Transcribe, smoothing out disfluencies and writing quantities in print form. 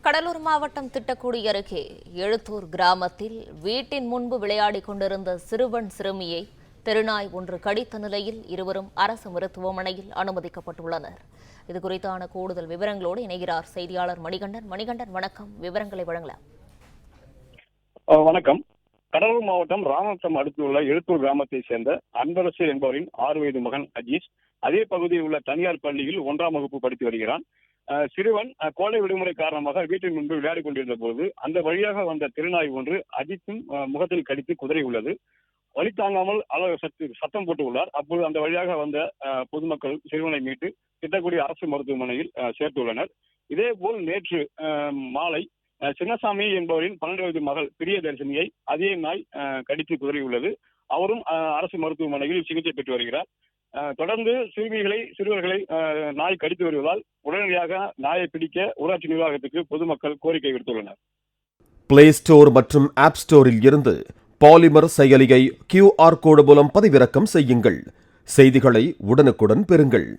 கடலூர் மாவட்டம் திட்டக்குடி அருகே எழுத்தூர் கிராமத்தில் வீட்டின் முன்பு விளையாடிக் கொண்டிருந்த சிறுவன் சிறுமியை தெருநாய் ஒன்று கடித்த நிலையில் இருவரும் அரசு மருத்துவமனையில் அனுமதிக்கப்பட்டுள்ளனர். இதுகுறித்தான கூடுதல் விவரங்களோடு இணைகிறார் செய்தியாளர் மணிகண்டன். மணிகண்டன், வணக்கம். விவரங்களை வழங்கலாம். வணக்கம். கடலூர் மாவட்டம் ராமநாதபுரம் அடுத்துள்ள எழுத்தூர் கிராமத்தை சேர்ந்த அன்பரசு என்பவரின் 6 வயது மகன் அஜீஸ் அதே பகுதியில் உள்ள தனியார் பள்ளியில் 1ஆம் வகுப்பு படித்து வருகிறான். சிறுவன் கோடை விடுமுறை காரணமாக வீட்டின் முன்பு விளையாடிக் கொண்டிருந்த போது அந்த வழியாக வந்த திருநாய் ஒன்று அஜித்தின் முகத்தில் கடித்து குதறி உள்ளது. வலி தாங்காமல் சத்தம் போட்டு உள்ளார். அப்போது அந்த வழியாக வந்த பொதுமக்கள் சிறுவனை மீட்டு திட்டக்குடி அரசு மருத்துவமனையில் சேர்த்துள்ளனர். இதேபோல் நேற்று மாலை சின்னசாமி என்பவரின் 12 வயது மகள் பிரியதர்சினியை அதே நாய் கடித்து குதறியுள்ளது. அவரும் அரசு மருத்துவமனையில் சிகிச்சை பெற்று வருகிறார். தொடர்ந்து சிறுவர்களை நாய் கடித்து வருவதால் உடனடியாக நாயை பிடிக்க ஊராட்சி நிர்வாகத்துக்கு பொதுமக்கள் கோரிக்கை விடுத்துள்ளனர். பிளே ஸ்டோர் மற்றும் ஆப் ஸ்டோரில் இருந்து பாலிமர் செயலியை QR கோடு மூலம் பதிவிறக்கம் செய்யுங்கள். செய்திகளை உடனுக்குடன் பெறுங்கள்.